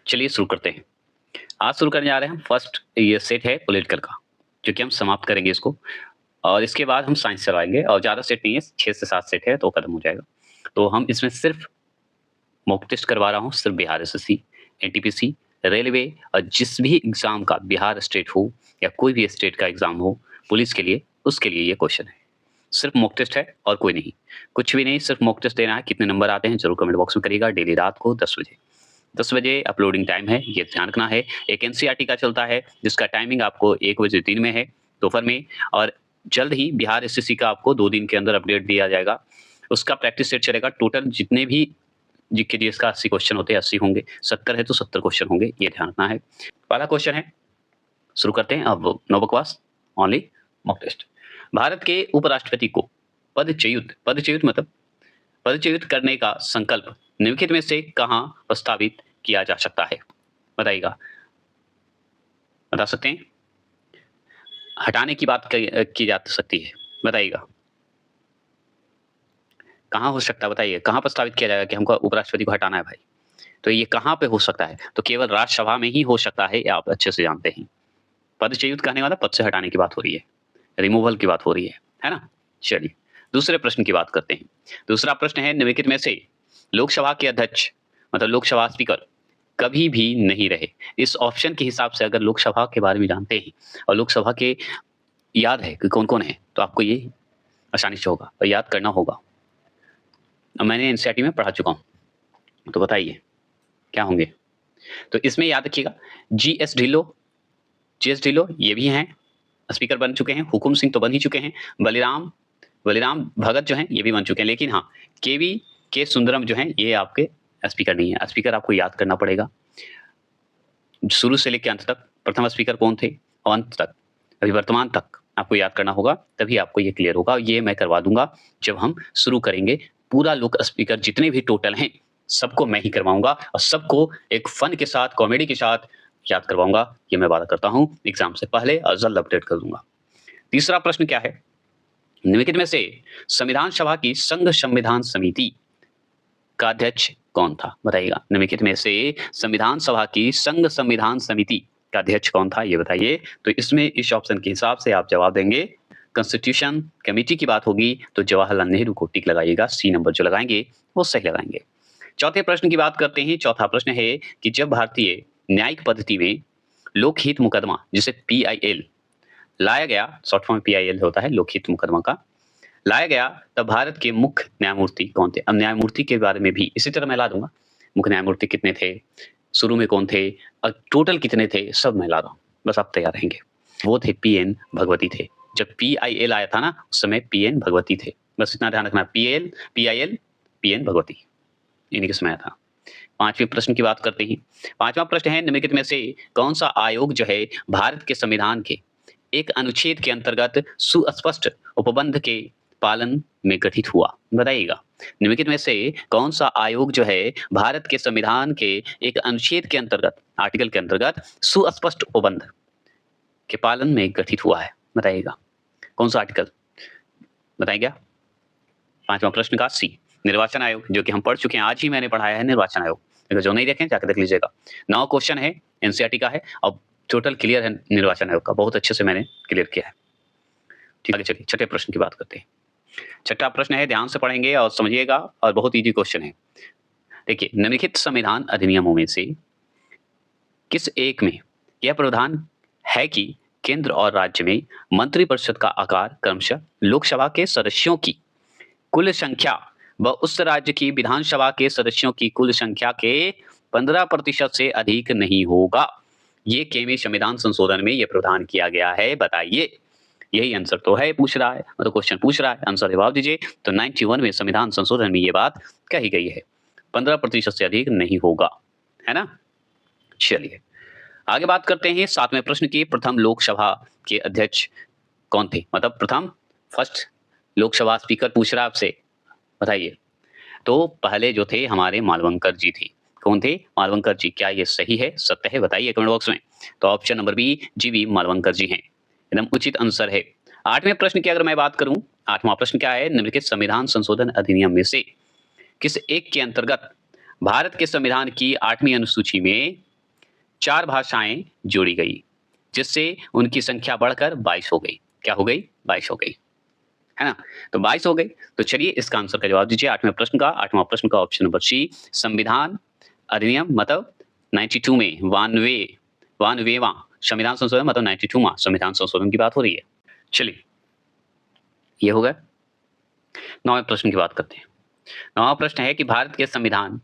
चलिए शुरू करते हैं। आज शुरू करने जा रहे हैं हम फर्स्ट ये सेट है पॉलिटिकल का, जो कि हम समाप्त करेंगे इसको और इसके बाद हम साइंस चलाएँगे और ज़्यादा सेट नहीं है, 6 से 7 सेट है तो खत्म हो जाएगा। तो हम इसमें सिर्फ़ मॉक टेस्ट करवा रहा हूँ, सिर्फ़ बिहार एसएससी, एनटीपीसी, रेलवे और जिस भी एग्ज़ाम का बिहार स्टेट हो या कोई भी स्टेट का एग्ज़ाम हो पुलिस के लिए, उसके लिए ये क्वेश्चन है। सिर्फ़ मॉक टेस्ट है और कोई नहीं। कुछ भी नहीं, सिर्फ़ मॉक टेस्ट देना है। कितने नंबर आते हैं ज़रूर कमेंट बॉक्स में करिएगा। डेली रात को 10 बजे। 10 बजे अपलोडिंग टाइम है, ये ध्यान रखना है। एक एनसीईआरटी का चलता है, जिसका टाइमिंग आपको 1 बजे 3 में है, दोपहर में और जल्द ही बिहार एसएससी का आपको 2 दिन के अंदर अपडेट दिया जाएगा। उसका प्रैक्टिस सेट चलेगा, टोटल जितने भी जीके जीएस का 80 क्वेश्चन होते हैं, 80 होंगे, 70 है तो 70 क्वेश्चन होंगे, ये ध्यान रखना है। पहला क्वेश्चन है, शुरू करते हैं अब नो बकवास, ओनली मॉक टेस्ट। भारत के उपराष्ट्रपति को पदच्युत मतलब पदच्युत करने का संकल्प निम्नलिखित में से कहाँ प्रस्तावित किया जा सकता है? बताइएगा। बता सकते हैं? हटाने की बात की जा सकती है, बताइएगा। कहाँ हो सकता है बताइए? कहाँ प्रस्तावित किया जाएगा कि हमको उपराष्ट्रपति को हटाना है भाई? तो ये कहाँ पे हो सकता है? तो केवल राज्यसभा में ही हो सकता है, ये आप अच्छे से जानते हैं। पदच्युत कहने वाला पद से हटाने की बात हो रही है, रिमूवल की बात हो रही है ना? चलिए, दूसरे प्रश्न की बात करते हैं। दूसरा प्रश्न है, निम्नलिखित में से लोकसभा के अध्यक्ष मतलब लोकसभा स्पीकर कभी भी नहीं रहे। इस ऑप्शन के हिसाब से अगर लोकसभा के बारे में जानते हैं और लोकसभा के याद है कि कौन-कौन है, तो आपको ये आसानी से होगा और याद करना होगा। मैंने एनसीईआरटी में पढ़ा चुका हूँ, तो बताइए क्या होंगे? तो इसमें याद रखिएगा जीएस ढिल्लों ये भी हैं, स्पीकर बन चुके हैं। हुकुम सिंह तो बन ही चुके हैं। बलिराम भगत जो हैं ये भी बन चुके हैं, लेकिन हाँ, के सुंदरम जो हैं ये आपके स्पीकर नहीं है। स्पीकर आपको याद करना पड़ेगा। शुरू से लेके अंत तक प्रथम स्पीकर कौन थे और अंत तक, अभी वर्तमान तक आपको याद करना होगा, तभी आपको ये क्लियर होगा। ये मैं करवा दूँगा जब हम शुरू करेंगे। पूरा लोक स्पीकर जितने भी टोटल हैं, सबको मैं ही करवाऊँगा और सबको एक फन के साथ, कॉमेडी के साथ याद करवाऊँगा। ये मैं वादा करता हूँ एग्ज़ाम से पहले और जल्द अपडेट कर दूँगा। तीसरा प्रश्न क्या है? निम्नलिखित में से संविधान सभा की संघ संविधान समिति का अध्यक्ष कौन था? बताइएगा। निम्नलिखित में से संविधान सभा की संघ संविधान समिति का अध्यक्ष कौन था? ये बताइए। तो इसमें इस ऑप्शन के हिसाब से आप जवाब देंगे। कॉन्स्टिट्यूशन कमेटी की बात होगी तो जवाहरलाल नेहरू को टिक लगाइएगा। सी नंबर जो लगाएंगे वो सही लगाएंगे। चौथे प्रश्न की बात करते हैं। चौथा प्रश्न है कि जब भारतीय न्यायिक पद्धति में लोकहित मुकदमा जिसे पीआईएल लाया गया, शॉर्ट फॉर्म पीआईएल होता है लोकहित मुकदमा का, लाया गया तब भारत के मुख्य न्यायमूर्ति कौन थे? अब न्यायमूर्ति के बारे में भी इसी तरह मैं ला दूंगा। मुख्य न्यायमूर्ति कितने थे, शुरू में कौन थे और टोटल कितने थे, सब मैं ला रहा हूँ, बस आप तैयार रहेंगे। वो थे पीएन भगवती थे। जब पीआईएल आया था ना, उस समय पीएन भगवती थे। बस इतना ध्यान रखना, पीआईएल पीएन भगवती, इन्हीं के समय आया था। पांचवें प्रश्न की बात करते हैं। पांचवा प्रश्न है, निम्नलिखित में से कौन सा आयोग जो है भारत के संविधान के एक अनुच्छेद के अंतर्गत सुस्पष्ट उपबंध के पालन में गठित हुआ? बताइएगा। निम्नलिखित में से कौन सा आयोग जो है भारत के संविधान के एक अनुच्छेद के अंतर्गत, आर्टिकल के अंतर्गत सुस्पष्ट उपबंध के पालन में गठित हुआ है? बताइएगा कौन सा आर्टिकल, बताइएगा। पांचवा प्रश्न का सी, निर्वाचन आयोग, जो कि हम पढ़ चुके हैं, आज ही मैंने पढ़ाया है निर्वाचन आयोग। अगर जो नहीं देखें जाकर देख लीजिएगा। 9 क्वेश्चन है, एनसीईआरटी का है और टोटल क्लियर है निर्वाचन आयोग का, बहुत अच्छे से मैंने क्लियर किया है। ठीक है, चलिए छठे प्रश्न की बात करते हैं। छठा प्रश्न है, ध्यान से पढ़ेंगे और समझिएगा और बहुत इजी क्वेश्चन है। देखिए, निम्नलिखित संविधान अधिनियमों में से किस एक में यह प्रावधान है कि केंद्र और राज्य में मंत्रिपरिषद का आकार क्रमशः लोकसभा के सदस्यों की कुल संख्या व उस राज्य की विधानसभा के सदस्यों की कुल संख्या के 15% से अधिक नहीं होगा? ये केवी संविधान संशोधन में ये प्रावधान किया गया है, बताइए। यही आंसर तो है, पूछ रहा है, मतलब क्वेश्चन पूछ रहा है, आंसर जवाब दीजिए। तो 91 में संविधान संशोधन में ये बात कही गई है, 15% से अधिक नहीं होगा, है ना। चलिए आगे बात करते हैं 7वें प्रश्न की। प्रथम लोकसभा के अध्यक्ष कौन थे? मतलब प्रथम फर्स्ट लोकसभा स्पीकर पूछ रहा है आपसे, बताइए। तो पहले जो थे हमारे मालवंकर जी थे। कौन थे? मालवंकर जी। क्या ये सही है, सत्य है? बताइए कमेंट बॉक्स में। तो ऑप्शन नंबर बी, जीवी मालवंकर जी हैं, एकदम उचित आंसर है। 8वें प्रश्न की अगर मैं बात करूं, 8वां प्रश्न क्या है? निम्नलिखित संविधान संशोधन अधिनियम में से किस एक के अंतर्गत भारत के संविधान की 8वीं अनुसूची में 4 भाषाएं जोड़ी गई, जिससे उनकी संख्या बढ़कर 22 हो गई। क्या हो गई? 22 हो गई, है ना? तो 22 हो गई। तो चलिए इसका आंसर का जवाब दीजिए 8वां प्रश्न का ऑप्शन नंबर सी, संविधान अधिनियम मतलब 92 में 92वां संविधान संशोधन मतलब 92वां संविधान संशोधन की बात हो रही है। चलिए, ये हो गया। 9वें प्रश्न की बात करते हैं। 9वां प्रश्न है कि भारत के संविधान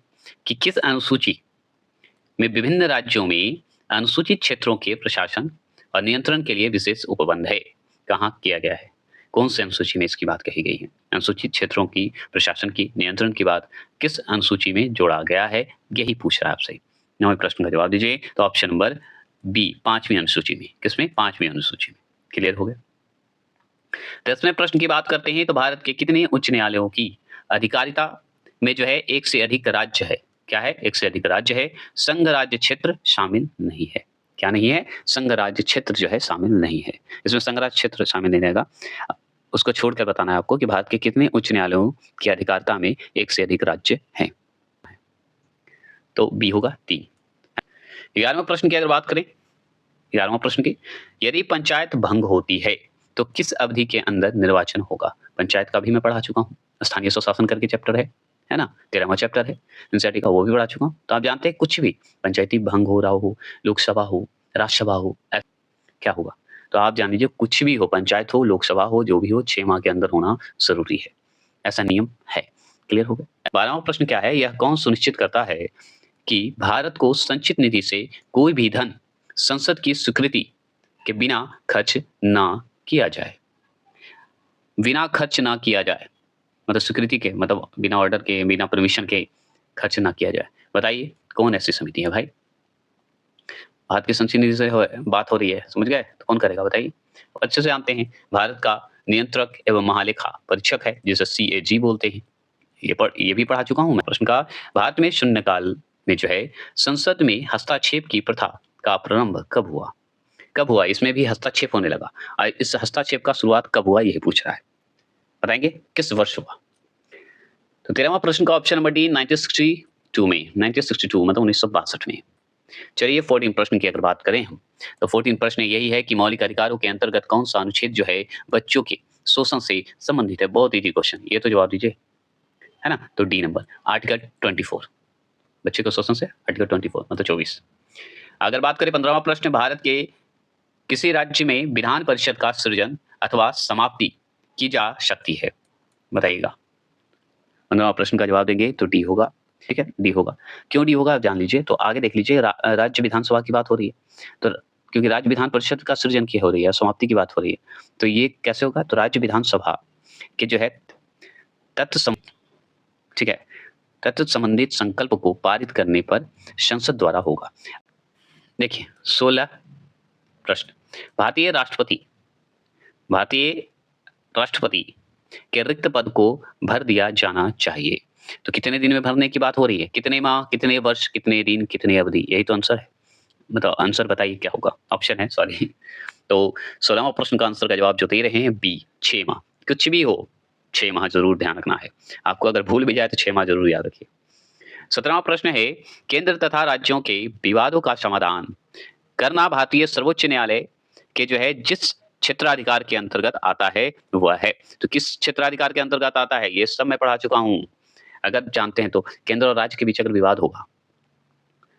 की किस अनुसूची में विभिन्न राज्यों में अनुसूचित क्षेत्रों के प्रशासन और नियंत्रण के लिए विशेष उपबंध है? कहाँ किया गया है? कौन से अनुसूची में इसकी बात कही गई है? अनुसूचित क्षेत्रों की प्रशासन की नियंत्रण की बात किस अनुसूची में जोड़ा गया है? यही पूछ रहा है आपसे। 9वें प्रश्न का जवाब दीजिए। तो ऑप्शन नंबर बी, 5वीं अनुसूची में। किसमें? 5वीं अनुसूची में। क्लियर हो गया? 10वें प्रश्न की बात करते हैं। तो भारत के कितने उच्च न्यायालयों की अधिकारिता में जो है एक से अधिक राज्य है? क्या है? एक से अधिक राज्य है। संघ राज्य क्षेत्र शामिल नहीं है। क्या नहीं है? संघ राज्य क्षेत्र जो है शामिल नहीं है। इसमें संघ राज्य क्षेत्र शामिल नहीं रहेगा। उसको छोड़कर बताना है आपको कि भारत के कितने उच्च न्यायालयों की अधिकारिता में एक से अधिक राज्य हैं। तो बी होगा 3। 11वें प्रश्न की अगर बात करें, 11वां प्रश्न की, यदि पंचायत भंग होती है तो किस अवधि के अंदर निर्वाचन होगा? पंचायत का भी मैं पढ़ा चुका हूँ। स्थानीय स्वशासन करके चैप्टर है ना? 13वां चैप्टर है एनसीईआरटी का, वो भी पढ़ा चुका हूँ। तो आप जानते हैं कुछ भी पंचायती भंग हो रहा हो, लोकसभा हो, राज्यसभा हो, क्या होगा? तो आप जान लीजिए कुछ भी हो, पंचायत हो, लोकसभा हो, जो भी हो, 6 माह के अंदर होना ज़रूरी है। ऐसा नियम है। क्लियर हो गया? 12वां प्रश्न क्या है? यह कौन सुनिश्चित करता है कि भारत को संचित निधि से कोई भी धन संसद की स्वीकृति के बिना खर्च ना किया जाए? बिना खर्च ना किया जाए मतलब स्वीकृति के, मतलब बिना ऑर्डर के, बिना परमिशन के खर्च ना किया जाए। बताइए कौन ऐसी समिति है भाई? भारत की संचित निधि से बात हो रही है, समझ गए? तो कौन करेगा बताइए? अच्छे से जानते हैं, भारत का नियंत्रक एवं महालेखा परीक्षक है जिसे सीएजी बोलते हैं। ये भी पढ़ा चुका हूँ मैं। प्रश्न का, भारत में शून्यकाल में जो है संसद में हस्तक्षेप की प्रथा का प्रारंभ कब हुआ? कब हुआ? इसमें भी हस्तक्षेप होने लगा। इस हस्तक्षेप का शुरुआत कब हुआ यही पूछ रहा है। बताएंगे किस वर्ष हुआ? तो 13वां प्रश्न का ऑप्शन नंबर डी 1962 में। 1962 मतलब 1962 में। चलिए 14 प्रश्न की अगर बात करें हम, तो 14 प्रश्न यही है कि मौलिक अधिकारों के अंतर्गत कौन सा अनुच्छेद जो है बच्चों के शोषण से संबंधित है? बहुत इजी क्वेश्चन, ये तो जवाब दीजिए, है ना? तो डी नंबर, आर्टिकल 24। बच्चे को शोषण से आर्टिकल 24 मतलब 24। अगर बात करें 15वां प्रश्न, भारत के किसी राज्य में विधान परिषद का सृजन अथवा समाप्ति की जा सकती है? बताइएगा। 15वां प्रश्न का जवाब देंगे तो डी होगा। ठीक है, डी होगा। क्यों डी होगा आप जान लीजिए। तो आगे देख लीजिए, राज्य विधानसभा की बात हो रही है, तो क्योंकि राज्य विधान परिषद का सृजन की हो रही है, समाप्ति की बात हो रही है, तो ये कैसे होगा? तो राज्य विधानसभा के जो है ठीक है, तत्व संबंधित संकल्प को पारित करने पर संसद द्वारा होगा। देखिए 16 प्रश्न, भारतीय राष्ट्रपति के रिक्त पद को भर दिया जाना चाहिए, तो कितने दिन में भरने की बात हो रही है? कितने माह, कितने वर्ष, कितने दिन, कितनी अवधि? यही तो आंसर है। मतलब आंसर बताइए क्या होगा? ऑप्शन है, सॉरी। तो 16वां प्रश्न का आंसर का जवाब जो दे रहे हैं बी, 6 माह। कुछ भी हो 6 माह जरूर ध्यान रखना है आपको। अगर भूल भी जाए तो 6 माह जरूर याद रखिए। 17वां प्रश्न है, केंद्र तथा राज्यों के विवादों का समाधान करना भारतीय सर्वोच्च न्यायालय के जो है जिस क्षेत्राधिकार के अंतर्गत आता है वह है। तो किस क्षेत्राधिकार के अंतर्गत आता है? ये सब मैं पढ़ा चुका हूँ। अगर जानते हैं तो केंद्र और राज्य के बीच अगर विवाद होगा,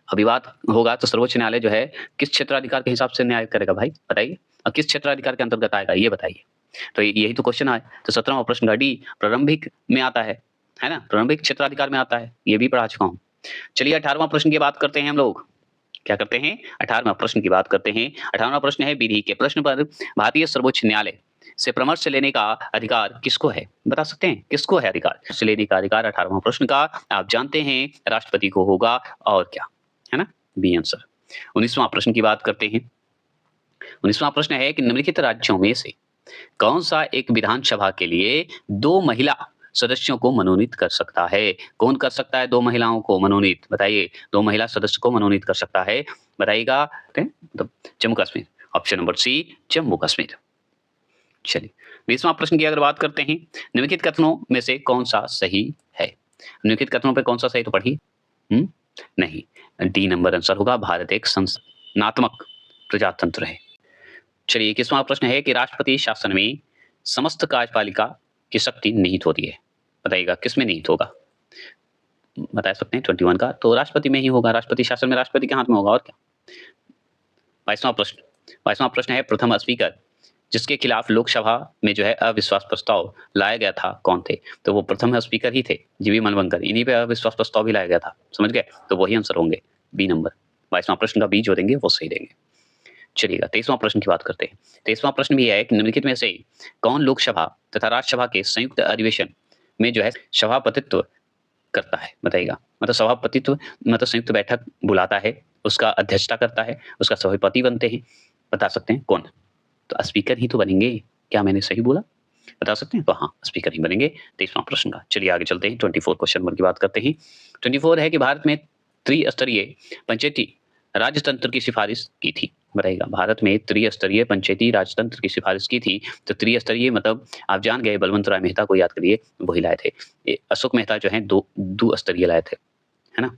विवाद होगा तो सर्वोच्च न्यायालय जो है किस क्षेत्राधिकार के हिसाब से न्याय करेगा भाई? बताइए। और किस क्षेत्राधिकार के अंतर्गत आएगा ये बताइए। तो यही तो क्वेश्चन है। तो 17वां प्रश्न का डी प्रारंभिक में आता है ना? प्रारंभिक क्षेत्राधिकार में आता है, ये भी पढ़ा चुका हूँ। चलिए 18वां प्रश्न की बात करते हैं हम लोग। क्या करते हैं? 18वां प्रश्न की बात करते हैं। 18वां प्रश्न है, विधि के प्रश्न पर भारतीय सर्वोच्च न्यायालय से परामर्श लेने का अधिकार किसको है? बता सकते हैं किसको है अधिकार लेने का अधिकार? 18वां प्रश्न का आप जानते हैं राष्ट्रपति को होगा, और क्या है ना? B answer. 19वां प्रश्न की बात करते हैं। 19वां प्रश्न है कि निम्नलिखित राज्यों में से कौन सा एक विधानसभा के लिए 2 महिला सदस्यों को मनोनीत कर सकता है? कौन कर सकता है 2 महिलाओं को मनोनीत? बताइए, 2 महिला सदस्य को मनोनीत कर सकता है, बताइएगा। मतलब Jammu Kashmir, option number C, Jammu Kashmir. चलिए 20वां प्रश्न की अगर बात करते हैं, निम्नलिखित कथनों में से कौन सा सही है? निम्नलिखित कथनों पे कौन सा सही तो पढ़िए। नहीं, डी नंबर आंसर होगा, भारत एक संस्थानात्मक प्रजातंत्र है। चलिए 21वां प्रश्न है कि राष्ट्रपति शासन में समस्त कार्यपालिका की शक्ति निहित होती है। बताइएगा किसमें निहित होगा? बता सकते हैं 21 का, तो राष्ट्रपति में ही होगा, राष्ट्रपति शासन में राष्ट्रपति के हाथ में होगा और क्या। 22वां प्रश्न है प्रथम स्पीकर जिसके खिलाफ लोकसभा में जो है अविश्वास प्रस्ताव लाया गया था कौन थे? तो वो प्रथम स्पीकर ही थे, जीवी मनवंकर, इन्हीं पे अविश्वास प्रस्ताव भी लाया गया था, समझ गए? तो वही आंसर होंगे, बी नंबर। 22वां प्रश्न का बी जो देंगे वो सही देंगे। चलिएगा 23वां प्रश्न की बात करते हैं। 23वां प्रश्न भी है कि निम्नलिखित में से कौन लोकसभा तथा राज्यसभा के संयुक्त अधिवेशन में जो है सभापतित्व करता है? बताइएगा। मतलब सभापतित्व मतलब संयुक्त बैठक बुलाता है, उसका अध्यक्षता करता है, उसका सभापति बनते हैं, बता सकते हैं कौन? तो स्पीकर ही तो बनेंगे। क्या मैंने सही बोला? बता सकते हैं? तो हाँ, स्पीकर ही बनेंगे 23वां प्रश्न का। चलिए आगे चलते हैं, 24 क्वेश्चन नंबर की बात करते हैं। 24 है कि भारत में त्रिस्तरीय पंचायती राजतंत्र की सिफारिश की थी। बताइएगा, भारत में त्रिस्तरीय पंचायती राजतंत्र की सिफारिश की थी। तो त्रिस्तरीय मतलब आप जान गए, बलवंत राय मेहता को याद करिए, वही लाए थे। अशोक मेहता जो है दो स्तरीय लाए थे, है ना।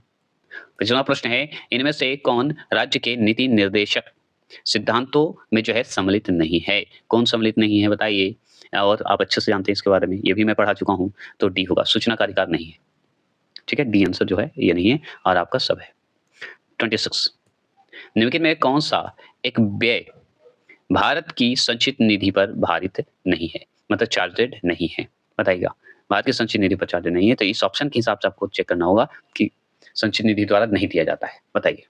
25वां प्रश्न है, इनमें से कौन राज्य के नीति निर्देशक सिद्धांतों में जो है सम्मिलित नहीं है? कौन सम्मिलित नहीं है बताइए, और आप अच्छे से जानते हैं इसके बारे में, ये भी मैं पढ़ा चुका हूँ। तो डी होगा, सूचना का अधिकार नहीं है। ठीक है, डी आंसर जो है ये नहीं है और आपका सब है। 26 निम्नलिखित में कौन सा एक व्यय भारत की संचित निधि पर भारित नहीं है, मतलब चार्जेड नहीं है? बताइएगा, भारत की संचित निधि पर चार्जेड नहीं है, तो इस ऑप्शन के हिसाब से आपको चेक करना होगा कि संचित निधि द्वारा नहीं दिया जाता है। बताइए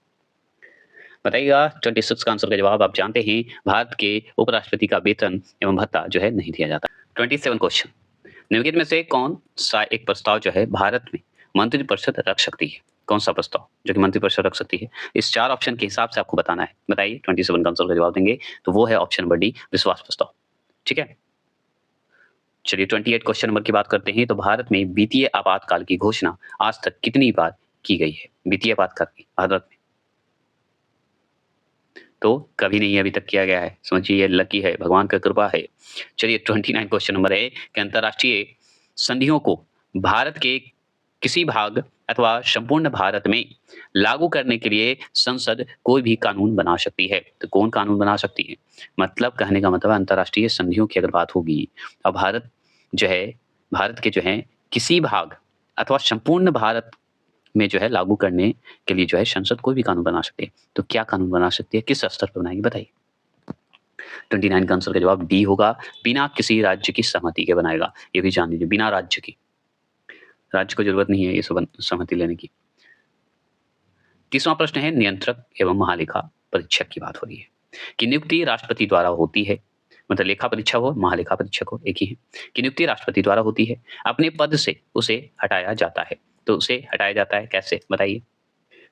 बताइएगा। 26 का आंसर का जवाब आप जानते हैं, भारत के उपराष्ट्रपति का वेतन एवं भत्ता जो है नहीं दिया जाता। 27 क्वेश्चन, निम्नलिखित में से कौन सा एक प्रस्ताव जो है भारत में मंत्रिपरिषद रख सकती है? कौन सा प्रस्ताव जो कि मंत्रिपरिषद रख सकती है? इस 4 ऑप्शन के हिसाब से आपको बताना है। बताइए 27 का आंसर का जवाब देंगे, तो वो है ऑप्शन नंबर डी, विश्वास प्रस्ताव। ठीक है, चलिए 28 क्वेश्चन नंबर की बात करते हैं। तो भारत में वित्तीय आपातकाल की घोषणा आज तक कितनी बार की गई है? वित्तीय आपातकाल की भारत में तो कभी नहीं अभी तक किया गया है। समझिए ये लकी है, भगवान का कृपा है। चलिए 29 क्वेश्चन नंबर है कि अंतर्राष्ट्रीय संधियों को भारत के किसी भाग अथवा संपूर्ण भारत में लागू करने के लिए संसद कोई भी कानून बना सकती है। तो कौन कानून बना सकती है? मतलब कहने का मतलब अंतर्राष्ट्रीय संधियों की अगर बात होगी और भारत जो है, भारत के जो है किसी भाग अथवा संपूर्ण भारत में जो है लागू करने के लिए जो है संसद कोई भी कानून बना सकती है। तो क्या कानून बना सकती है, किस स्तर पर बनाएगी बताइए। 29 का आंसर का जवाब डी होगा, बिना किसी राज्य की सहमति के बनाएगा। ये भी जान लीजिए, बिना राज्य की, राज्य को जरूरत नहीं है ये सब सहमति लेने की। 30वां प्रश्न है, नियंत्रक एवं महालेखा परीक्षक की बात हो रही है कि नियुक्ति राष्ट्रपति द्वारा होती है, मतलब लेखा परीक्षक हो महालेखा परीक्षक हो एक ही है, कि नियुक्ति राष्ट्रपति द्वारा होती है, अपने पद से उसे हटाया जाता है। तो उसे हटाया जाता है कैसे बताइए।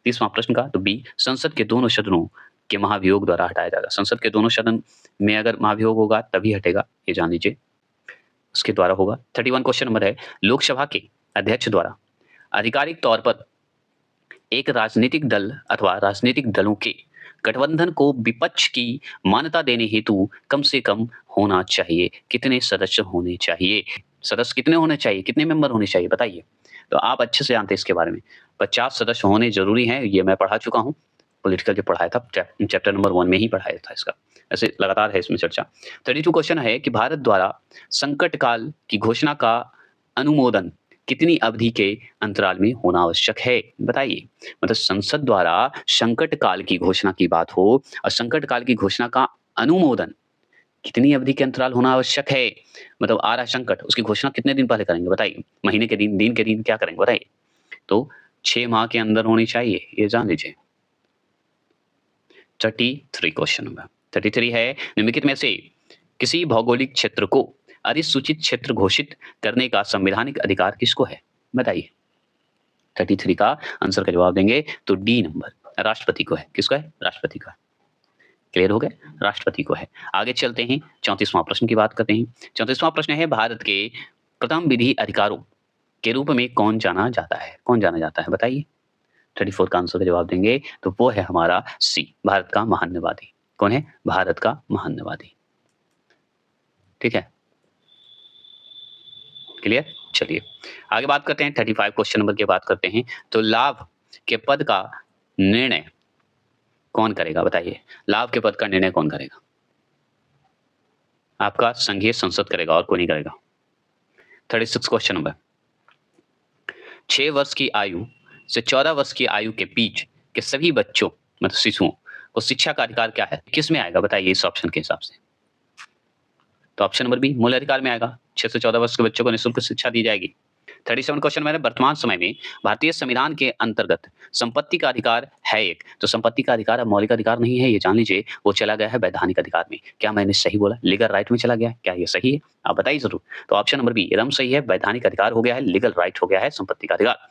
30वां प्रश्न का तो बी, संसद के दोनों सदनों के महाभियोग द्वारा हटाया जाएगा। संसद के दोनों सदन में अगर महाभियोग होगा तभी हटेगा, ये जान लीजिए, उसके द्वारा होगा। 31 क्वेश्चन नंबर है, लोकसभा के अध्यक्ष द्वारा आधिकारिक तौर पर एक राजनीतिक दल अथवा राजनीतिक दलों के गठबंधन को विपक्ष की मान्यता देने हेतु कम से कम होना चाहिए कितने सदस्य होने चाहिए? सदस्य कितने होने चाहिए, कितने मेंबर होने चाहिए बताइए। तो आप अच्छे से जानते हैं इसके बारे में, 50 सदस्य होने जरूरी हैं, ये मैं पढ़ा चुका हूँ, पॉलिटिकल जो पढ़ाया था चैप्टर नंबर 1 में ही पढ़ाया था इसका, ऐसे लगातार है इसमें चर्चा। 32 क्वेश्चन है कि भारत द्वारा संकट काल की घोषणा का अनुमोदन कितनी अवधि के अंतराल में होना आवश्यक है बताइए। मतलब संसद द्वारा संकट काल की घोषणा की बात हो और संकट काल की घोषणा का अनुमोदन कितनी अवधि के अंतराल होना आवश्यक है, मतलब आ रहा संकट, उसकी घोषणा कितने दिन पहले करेंगे बताइए, महीने के दिन, दिन के दिन, क्या करेंगे बताइए। तो 6 माह के अंदर होनी चाहिए, ये जान लीजिए। 33 क्वेश्चन नंबर 33 है, निम्नलिखित में से किसी भौगोलिक क्षेत्र को अधिसूचित क्षेत्र घोषित करने का संवैधानिक अधिकार किसको है बताइए। 33 का आंसर का जवाब देंगे तो डी नंबर, राष्ट्रपति को है। किसको है? राष्ट्रपति का। क्लियर हो गए, राष्ट्रपति को है। आगे चलते हैं, 34वां प्रश्न की बात करते हैं। 34वां प्रश्न है, भारत के प्रथम विधि अधिकारों के रूप में कौन जाना जाता है? कौन जाना जाता है बताइए। 34 का आंसर का जवाब देंगे तो वो है हमारा सी, भारत का महान्यवादी। कौन है? भारत का महान्यवादी। ठीक है, क्लियर। चलिए आगे बात करते हैं, 35 क्वेश्चन नंबर की बात करते हैं। तो लाभ के पद का निर्णय कौन करेगा बताइए? लाभ के पद का निर्णय कौन करेगा? आपका संघीय संसद करेगा और कोई नहीं करेगा। 36 क्वेश्चन नंबर 6 वर्ष की आयु से 14 वर्ष की आयु के बीच के सभी बच्चों मतलब शिशुओं को शिक्षा का अधिकार क्या है? किस में आएगा बताइए इस ऑप्शन के हिसाब से? तो ऑप्शन नंबर बी मूल अधिकार में आएगा। 6 से 14 वर्ष के बच्चों को निःशुल्क शिक्षा दी जाएगी। 37 क्वेश्चन में वर्तमान समय में भारतीय संविधान के अंतर्गत संपत्ति का अधिकार है एक, तो संपत्ति का अधिकार अब मौलिक अधिकार नहीं है, ये जान लीजिए, वो चला गया है वैधानिक अधिकार में। क्या मैंने सही बोला? लीगल राइट में चला गया है, क्या ये सही है? आप बताइए जरूर। तो ऑप्शन नंबर बी एकदम सही है, वैधानिक अधिकार हो गया है, लीगल राइट हो गया है संपत्ति का अधिकार।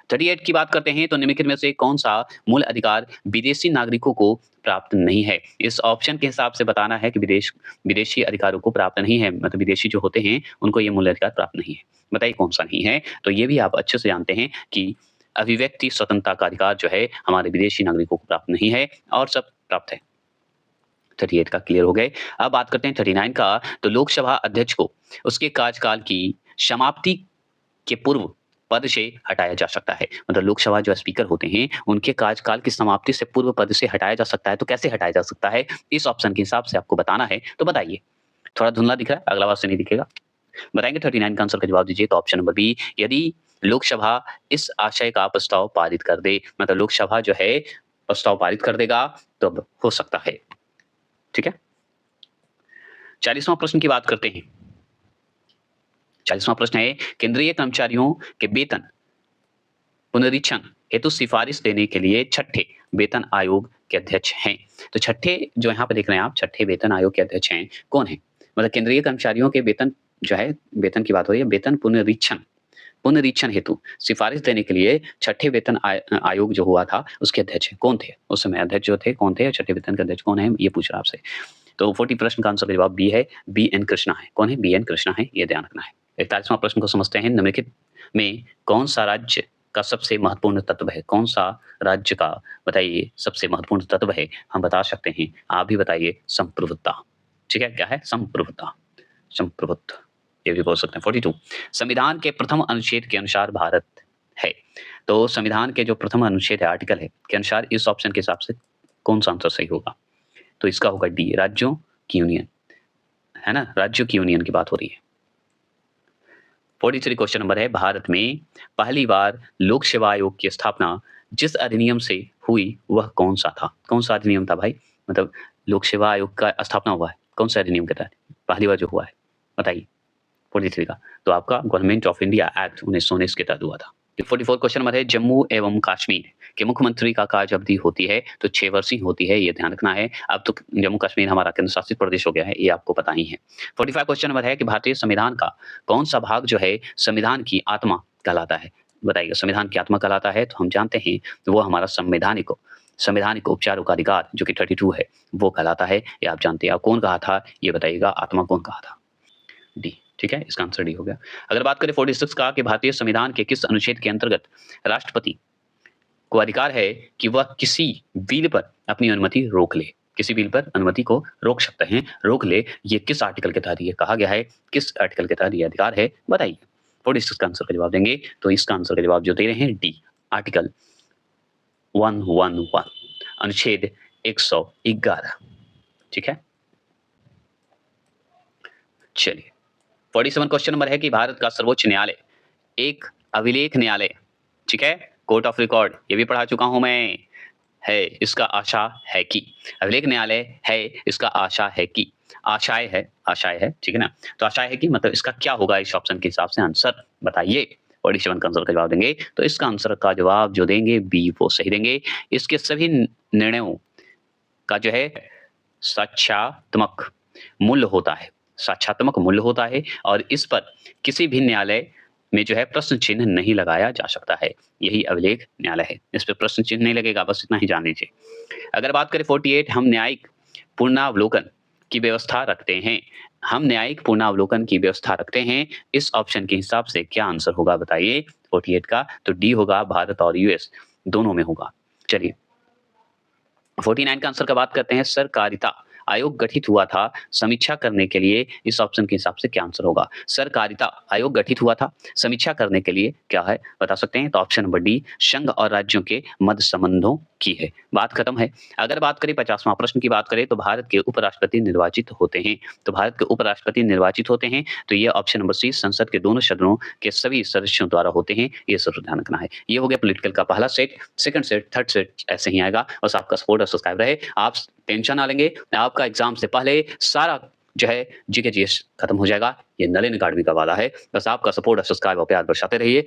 38 की बात करते हैं तो निम्नलिखित में से कौन सा मूल अधिकार विदेशी नागरिकों को प्राप्त नहीं है? इस ऑप्शन के हिसाब से बताना है कि विदेशी अधिकारों को प्राप्त नहीं है, मतलब विदेशी जो होते हैं उनको ये मूल अधिकार प्राप्त नहीं है। बताइए कौन सा नहीं है? तो ये भी आप अच्छे से जानते हैं कि अभिव्यक्ति स्वतंत्रता का अधिकार जो है हमारे विदेशी नागरिकों को प्राप्त नहीं है और सब प्राप्त है। 38 का क्लियर हो गए। अब बात करते हैं 39 का, तो लोकसभा अध्यक्ष को उसके कार्यकाल की समाप्ति के पूर्व पद से हटाया जा सकता है। मतलब लोकसभा जो स्पीकर होते हैं उनके कार्यकाल की समाप्ति से पूर्व पद से हटाया जा सकता है। तो कैसे हटाया जा सकता है इस ऑप्शन के हिसाब से आपको बताना है, तो बताइए। थोड़ा धुंधला दिख रहा है, अगला बार से नहीं दिखेगा। बताएंगे 39 का आंसर का जवाब दीजिए। तो ऑप्शन नंबर बी, यदि लोकसभा इस आशय का प्रस्ताव पारित कर दे, मतलब लोकसभा जो है प्रस्ताव पारित कर देगा तब हो सकता है। ठीक है, 40वां प्रश्न की बात करते हैं। 40वां प्रश्न है, केंद्रीय कर्मचारियों के वेतन पुनरीक्षण हेतु सिफारिश देने के लिए छठे वेतन आयोग के अध्यक्ष हैं। तो छठे जो यहाँ पे देख रहे हैं आप, छठे वेतन आयोग के अध्यक्ष हैं कौन है? मतलब केंद्रीय कर्मचारियों के वेतन जो है, वेतन की बात हो रही है, वेतन पुनरीक्षण हेतु सिफारिश देने के लिए छठे वेतन आयोग जो हुआ था उसके अध्यक्ष कौन थे? उस समय अध्यक्ष जो थे कौन थे? छठे वेतन के अध्यक्ष कौन है, ये पूछ रहा आपसे। तो 40 प्रश्न का आंसर का जवाब बी है, बी एन कृष्णा है। कौन है? बी एन कृष्णा है, ये ध्यान रखना है। 41वां प्रश्न को समझते हैं। निम्नलिखित में कौन सा राज्य का सबसे महत्वपूर्ण तत्व है? कौन सा राज्य का बताइए सबसे महत्वपूर्ण तत्व है? हम बता सकते हैं, आप भी बताइए, संप्रभुता। ठीक है, क्या है? संप्रभुता, संप्रभुत्व ये भी बोल सकते हैं। 42 संविधान के प्रथम अनुच्छेद के अनुसार भारत है। तो संविधान के जो प्रथम अनुच्छेद है, आर्टिकल है, के अनुसार इस ऑप्शन के हिसाब से कौन सा आंसर सही होगा? तो इसका होगा डी, राज्यों की यूनियन, है ना, राज्यों की यूनियन की बात हो रही है। 43 क्वेश्चन नंबर है, भारत में पहली बार लोक सेवा आयोग की स्थापना जिस अधिनियम से हुई वह कौन सा था? कौन सा अधिनियम था भाई? मतलब लोक सेवा आयोग का स्थापना हुआ है कौन सा अधिनियम के तहत पहली बार जो हुआ है, बताइए। 43 का तो आपका गवर्नमेंट ऑफ इंडिया एक्ट 1919 के तहत हुआ था। 44 क्वेश्चन नंबर है, जम्मू एवं कश्मीर के मुख्यमंत्री का कार्य अवधि होती है तो 6 वर्ष ही होती है, ये ध्यान रखना है। अब तो जम्मू कश्मीर हमारा केंद्र शासित प्रदेश हो गया है, ये आपको पता ही है। 45 क्वेश्चन नंबर है कि भारतीय संविधान का कौन सा भाग जो है संविधान की आत्मा कहलाता है? बताइए, संविधान की आत्मा कहलाता है तो हम जानते हैं वो हमारा संवैधानिक उपचारों का अधिकार जो कि 32 है वो कहलाता है, ये आप जानते हैं। आप कौन कहा था ये बताइएगा, आत्मा कौन कहा था? डी। ठीक है, इसका आंसर डी हो गया। अगर बात करें 46 का कि भारतीय संविधान के किस अनुच्छेद के अंतर्गत राष्ट्रपति को अधिकार है कि वह किसी बिल पर अपनी अनुमति रोक ले? किसी बिल पर अनुमति को रोक सकते हैं, रोक ले, ये किस आर्टिकल के तहत ये कहा गया है? किस आर्टिकल के तहत ये अधिकार है बताइए। 46 का आंसर का जवाब देंगे तो इसका आंसर का जवाब जो दे रहे हैं डी, आर्टिकल 111 अनुच्छेद 111। ठीक है, चलिए 47 क्वेश्चन नंबर है कि भारत का सर्वोच्च न्यायालय एक अभिलेख न्यायालय, ठीक है, कोर्ट ऑफ रिकॉर्ड, ये भी पढ़ा चुका हूं मैं, है इसका आशा है कि अभिलेख न्यायालय है, इसका आशा है कि आशय है, ठीक है ना। तो आशय है कि मतलब इसका क्या होगा इस ऑप्शन के हिसाब से आंसर बताइए। 47 का आंसर का जवाब देंगे तो इसका आंसर का जवाब जो देंगे बी वो सही देंगे। इसके सभी निर्णयों का जो है साक्ष्यात्मक मूल्य होता है और इस पर किसी भी न्यायालय में जो है प्रश्न चिन्ह नहीं लगाया जा सकता है। यही अभिलेख न्यायालय है, इस पर प्रश्न चिन्ह नहीं लगेगा, बस इतना ही जान लीजिए। अगर बात करें 48, हम न्यायिक पुनरावलोकन की व्यवस्था रखते हैं, इस ऑप्शन के हिसाब से क्या आंसर होगा बताइए 48 का? तो डी होगा, भारत और यूएस दोनों में होगा। चलिए 49 का आंसर का बात करते हैं, सरकारिता आयोग गठित हुआ था समीक्षा करने के लिए, इस ऑप्शन के हिसाब से क्या आंसर होगा? सहकारिता आयोग गठित हुआ था समीक्षा करने के लिए, क्या है बता सकते हैं? तो ऑप्शन नंबर डी संघ और राज्यों के मध्य संबंधों की है। बात खत्म है। अगर बात करें 50वां प्रश्न की बात करें तो भारत के उपराष्ट्रपति निर्वाचित होते हैं। तो भारत के उपराष्ट्रपति निर्वाचित होते हैं, तो ये ऑप्शन नंबर सी संसद के दोनों सदनों के सभी सदस्यों द्वारा होते हैं, ये ज़रूर ध्यान रखना है। ये हो गया पॉलिटिकल का पहला set, second set, third set ऐसे ही आएगा। बस आपका सपोर्ट और सब्सक्राइब रहे। आप टेंशन ना लेंगे, आपका एग्ज़ाम से पहले सारा जो है जीके जीएस खत्म हो जाएगा। ये नलिन अकाडमी का वादा है। बस आपका सपोर्ट और सब्सक्राइब और प्यार बरसाते रहिए।